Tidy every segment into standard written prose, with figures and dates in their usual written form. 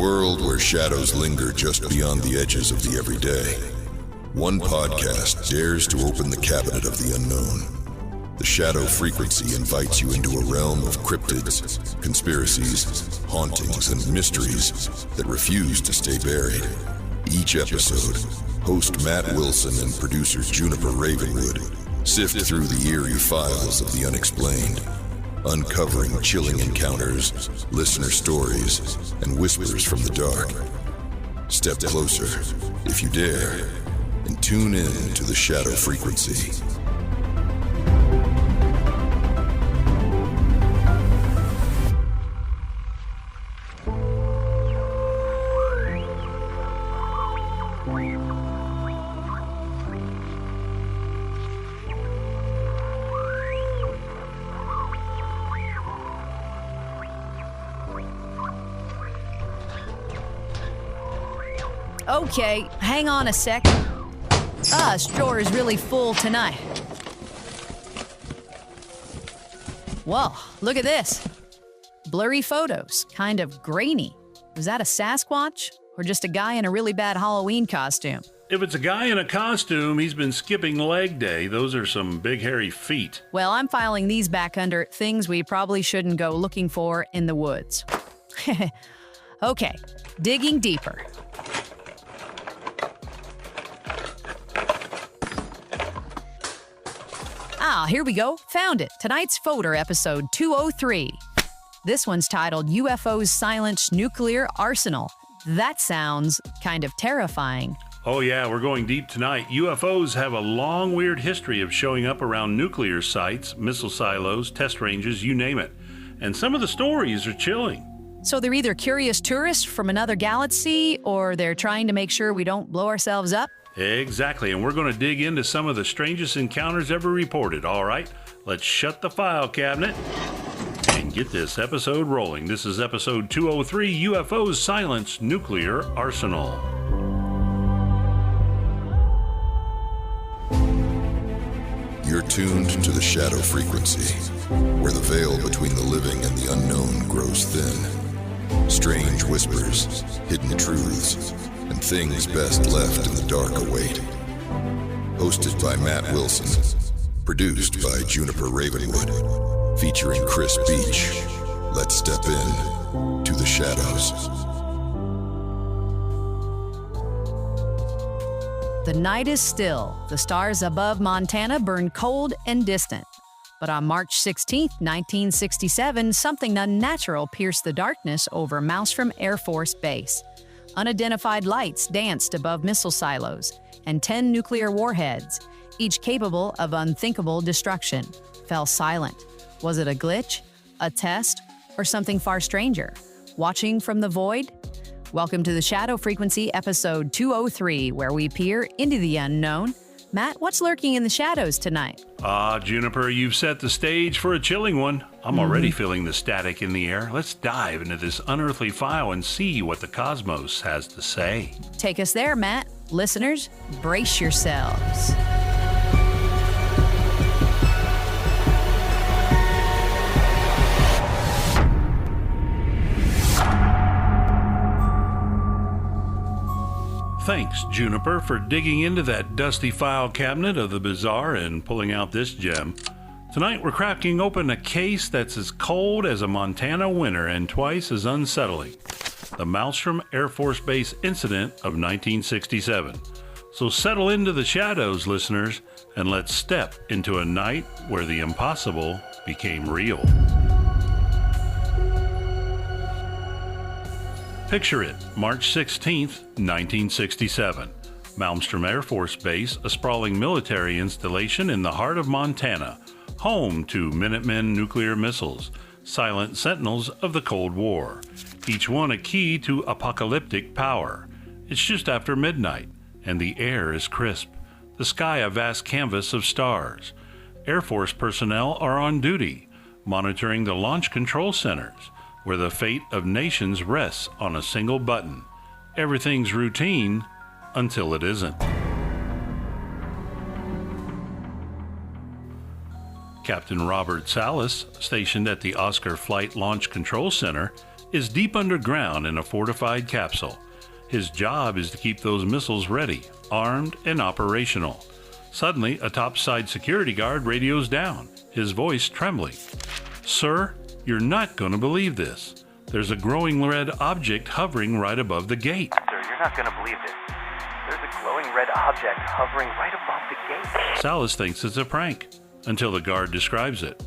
world where shadows linger just beyond the edges of the everyday, one podcast dares to open the cabinet of the unknown. The Shadow Frequency invites you into a realm of cryptids, conspiracies, hauntings, and mysteries that refuse to stay buried. Each episode, host Matt Wilson and producer Juniper Ravenwood sift through the eerie files of the unexplained, uncovering chilling encounters, listener stories, and whispers from the dark. Step closer, if you dare, and tune in to the Shadow Frequency. Okay, hang on a sec. This drawer is really full tonight. Whoa, look at this. Blurry photos, kind of grainy. Was that a Sasquatch or just a guy in a really bad Halloween costume? If it's a guy in a costume, he's been skipping leg day. Those are some big hairy feet. Well, I'm filing these back under things we probably shouldn't go looking for in the woods. Okay, digging deeper. Here we go. Found it. Tonight's Folder, episode 203. This one's titled UFOs Silence Nuclear Arsenal. That sounds kind of terrifying. Oh yeah, we're going deep tonight. UFOs have a long, weird history of showing up around nuclear sites, missile silos, test ranges, you name it. And some of the stories are chilling. So they're either curious tourists from another galaxy, or they're trying to make sure we don't blow ourselves up? Exactly, and we're going to dig into some of the strangest encounters ever reported. All right, let's shut the file cabinet and get this episode rolling. This is episode 203, UFOs Silence Nuclear Arsenal. You're tuned to the Shadow Frequency, where the veil between the living and the unknown grows thin. Strange whispers, hidden truths, and things best left in the dark await. Hosted by Matt Wilson, produced by Juniper Ravenwood, featuring Chris Beach. Let's step in to the shadows. The night is still. The stars above Montana burn cold and distant. But on March 16, 1967, something unnatural pierced the darkness over Malmstrom Air Force Base. Unidentified lights danced above missile silos, and 10 nuclear warheads, each capable of unthinkable destruction, fell silent. Was it a glitch, a test, or something far stranger? Watching from the void? Welcome to the Shadow Frequency, episode 203, where we peer into the unknown. Matt, what's lurking in the shadows tonight? Juniper, you've set the stage for a chilling one. I'm already feeling the static in the air. Let's dive into this unearthly file and see what the cosmos has to say. Take us there, Matt. Listeners, brace yourselves. Thanks, Juniper, for digging into that dusty file cabinet of the bizarre and pulling out this gem. Tonight we're cracking open a case that's as cold as a Montana winter and twice as unsettling. The Malmstrom Air Force Base incident of 1967. So settle into the shadows, listeners, and let's step into a night where the impossible became real. Picture it, March 16th, 1967. Malmstrom Air Force Base, a sprawling military installation in the heart of Montana, home to Minuteman nuclear missiles, silent sentinels of the Cold War, each one a key to apocalyptic power. It's just after midnight, and the air is crisp, the sky a vast canvas of stars. Air Force personnel are on duty, monitoring the launch control centers, where the fate of nations rests on a single button. Everything's routine until it isn't. Captain Robert Salas, stationed at the Oscar Flight Launch Control Center, is deep underground in a fortified capsule. His job is to keep those missiles ready, armed, and operational. Suddenly, a topside security guard radios down, his voice trembling. "Sir, you're not going to believe this. There's a glowing red object hovering right above the gate." Sir, you're not going to believe this. There's a glowing red object hovering right above the gate. Salas thinks it's a prank, until the guard describes it.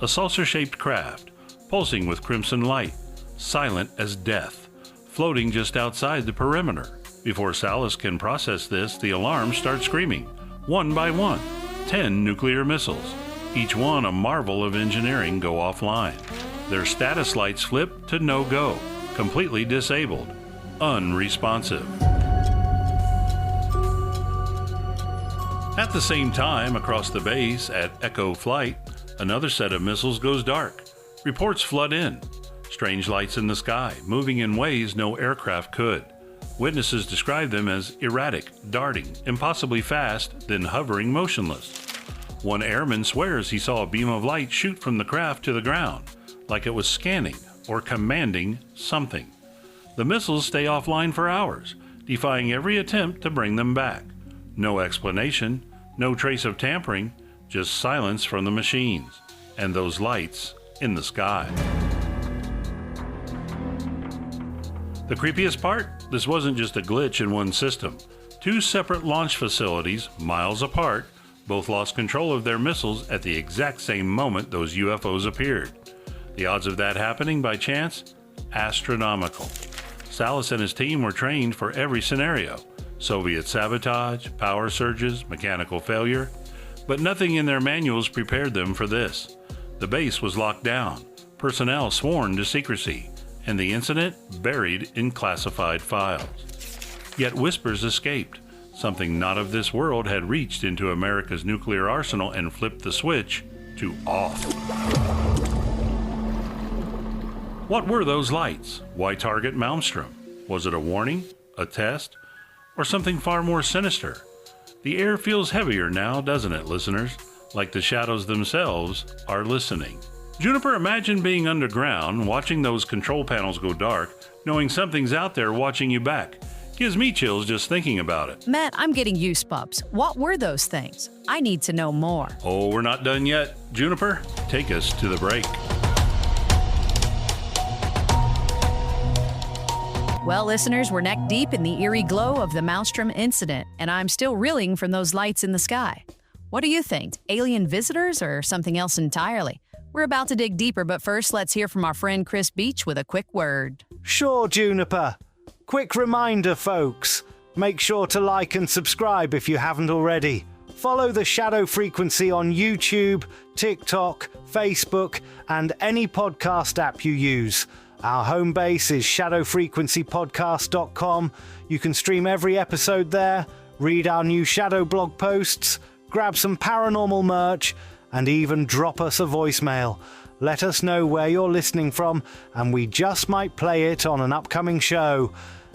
A saucer-shaped craft, pulsing with crimson light, silent as death, floating just outside the perimeter. Before Salas can process this, the alarms start screaming. One by one, 10 nuclear missiles, each one a marvel of engineering, go offline. Their status lights flip to no-go, completely disabled, unresponsive. At the same time, across the base at Echo Flight, another set of missiles goes dark. Reports flood in. Strange lights in the sky, moving in ways no aircraft could. Witnesses describe them as erratic, darting, impossibly fast, then hovering motionless. One airman swears he saw a beam of light shoot from the craft to the ground, like it was scanning or commanding something. The missiles stay offline for hours, defying every attempt to bring them back. No explanation, no trace of tampering, just silence from the machines, and those lights in the sky. The creepiest part? This wasn't just a glitch in one system. Two separate launch facilities, miles apart, both lost control of their missiles at the exact same moment those UFOs appeared. The odds of that happening by chance? Astronomical. Salas and his team were trained for every scenario. Soviet sabotage, power surges, mechanical failure. But nothing in their manuals prepared them for this. The base was locked down, personnel sworn to secrecy, and the incident buried in classified files. Yet whispers escaped. Something not of this world had reached into America's nuclear arsenal and flipped the switch to off. What were those lights? Why target Malmstrom? Was it a warning, a test, or something far more sinister? The air feels heavier now, doesn't it, listeners? Like the shadows themselves are listening. Juniper, imagine being underground, watching those control panels go dark, knowing something's out there watching you back. Gives me chills just thinking about it. Matt, I'm getting goosebumps. What were those things? I need to know more. Oh, we're not done yet. Juniper, take us to the break. Well, listeners, we're neck deep in the eerie glow of the Malmstrom incident, and I'm still reeling from those lights in the sky. What do you think? Alien visitors or something else entirely? We're about to dig deeper, but first, let's hear from our friend Chris Beach with a quick word. Sure, Juniper. Quick reminder, folks. Make sure to like and subscribe if you haven't already. Follow the Shadow Frequency on YouTube, TikTok, Facebook, and any podcast app you use. Our home base is shadowfrequencypodcast.com. You can stream every episode there, read our new Shadow blog posts, grab some paranormal merch, and even drop us a voicemail. Let us know where you're listening from, and we just might play it on an upcoming show.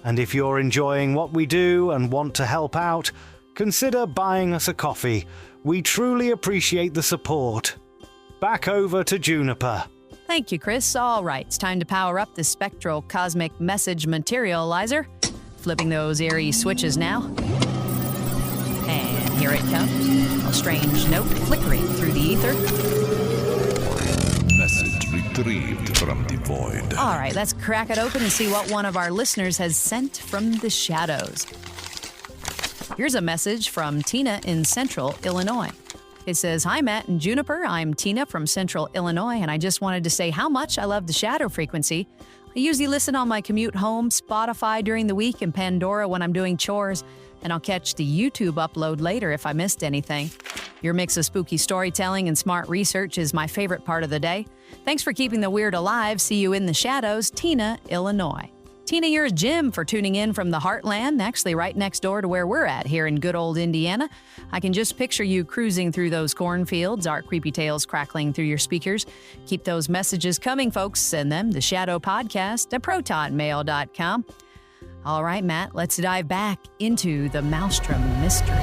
And if you're enjoying what we do and want to help out, consider buying us a coffee. We truly appreciate the support. Back over to Juniper. Thank you, Chris. All right, it's time to power up the spectral cosmic message materializer. Flipping those eerie switches now. And here it comes. A strange note flickering through the ether. Message retrieved from the void. All right, let's crack it open and see what one of our listeners has sent from the shadows. Here's a message from Tina in Central Illinois. It says, "Hi, Matt and Juniper. I'm Tina from Central Illinois, and I just wanted to say how much I love the Shadow Frequency. I usually listen on my commute home, Spotify during the week, and Pandora when I'm doing chores, and I'll catch the YouTube upload later if I missed anything. Your mix of spooky storytelling and smart research is my favorite part of the day. Thanks for keeping the weird alive. See you in the shadows, Tina, Illinois." Tina, you're a gem for tuning in from the heartland, actually right next door to where we're at here in good old Indiana. I can just picture you cruising through those cornfields, our creepy tales crackling through your speakers. Keep those messages coming, folks. Send them to Shadow Podcast at protonmail.com. All right, Matt, let's dive back into the Malmstrom mystery.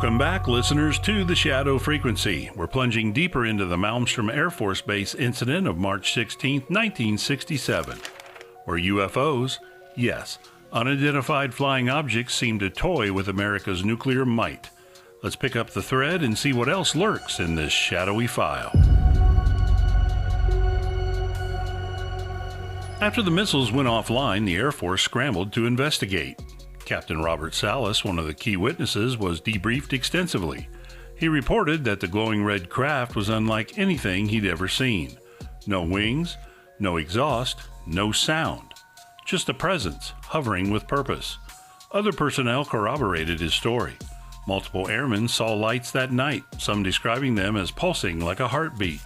Welcome back, listeners, to the Shadow Frequency. We're plunging deeper into the Malmstrom Air Force Base incident of March 16, 1967, where UFOs, yes, unidentified flying objects, seem to toy with America's nuclear might. Let's pick up the thread and see what else lurks in this shadowy file. After the missiles went offline, the Air Force scrambled to investigate. Captain Robert Salas, one of the key witnesses, was debriefed extensively. He reported that the glowing red craft was unlike anything he'd ever seen. No wings, no exhaust, no sound. Just a presence, hovering with purpose. Other personnel corroborated his story. Multiple airmen saw lights that night, some describing them as pulsing like a heartbeat.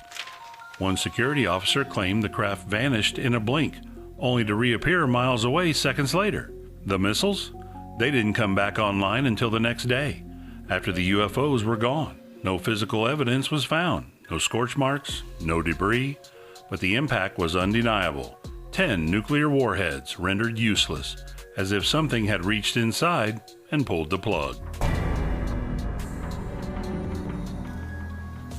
One security officer claimed the craft vanished in a blink, only to reappear miles away seconds later. The missiles? They didn't come back online until the next day, after the UFOs were gone. No physical evidence was found, no scorch marks, no debris, but the impact was undeniable. 10 nuclear warheads rendered useless, as if something had reached inside and pulled the plug.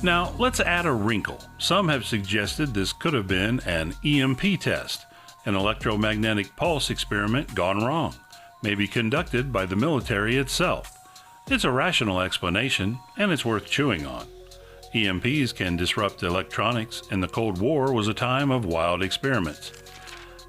Now, let's add a wrinkle. Some have suggested this could have been an EMP test, an electromagnetic pulse experiment gone wrong, maybe conducted by the military itself. It's a rational explanation, and it's worth chewing on. EMPs can disrupt electronics, and the Cold War was a time of wild experiments.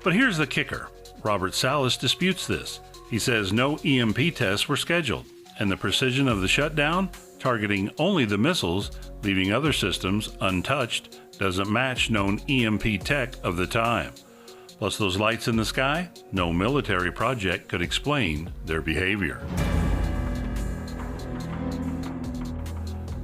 But here's the kicker. Robert Salas disputes this. He says no EMP tests were scheduled, and the precision of the shutdown, targeting only the missiles, leaving other systems untouched, doesn't match known EMP tech of the time. Plus those lights in the sky, no military project could explain their behavior.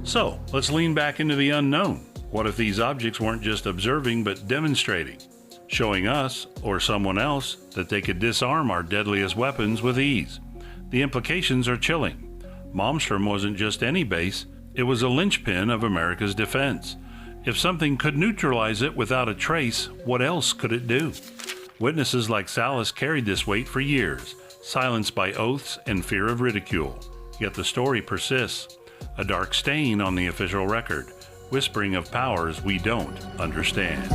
So, let's lean back into the unknown. What if these objects weren't just observing but demonstrating, showing us or someone else that they could disarm our deadliest weapons with ease? The implications are chilling. Malmstrom wasn't just any base, it was a linchpin of America's defense. If something could neutralize it without a trace, what else could it do? Witnesses like Salas carried this weight for years, silenced by oaths and fear of ridicule. Yet the story persists, a dark stain on the official record, whispering of powers we don't understand.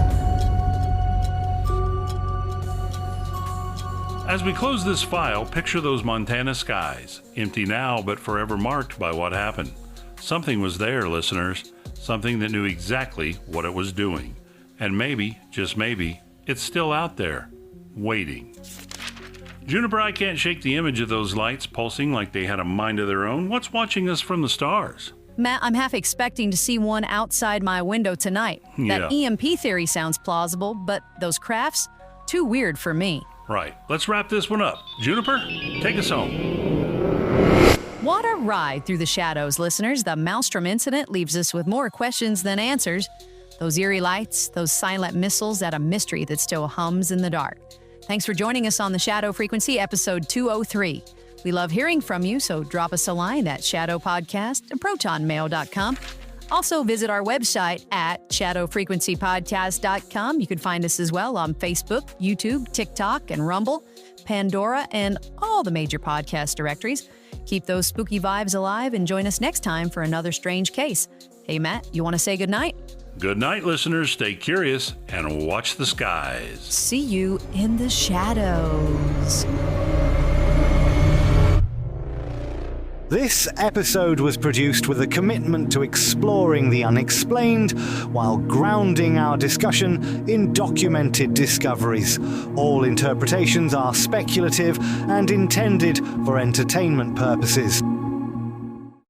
As we close this file, picture those Montana skies, empty now but forever marked by what happened. Something was there, listeners, something that knew exactly what it was doing. And maybe, just maybe, it's still out there, waiting. Juniper, I can't shake the image of those lights pulsing like they had a mind of their own. What's watching us from the stars? Matt, I'm half expecting to see one outside my window tonight. That EMP theory sounds plausible, but those crafts? Too weird for me. Right. Let's wrap this one up. Juniper, take us home. What a ride through the shadows, listeners. The Malmstrom incident leaves us with more questions than answers. Those eerie lights, those silent missiles, add a mystery that still hums in the dark. Thanks for joining us on the Shadow Frequency, episode 203. We love hearing from you, so drop us a line at shadowpodcast@protonmail.com. Also, visit our website at shadowfrequencypodcast.com. You can find us as well on Facebook, YouTube, TikTok, and Rumble, Pandora, and all the major podcast directories. Keep those spooky vibes alive and join us next time for another strange case. Hey, Matt, you want to say goodnight? Good night, listeners. Stay curious and watch the skies. See you in the shadows. This episode was produced with a commitment to exploring the unexplained while grounding our discussion in documented discoveries. All interpretations are speculative and intended for entertainment purposes.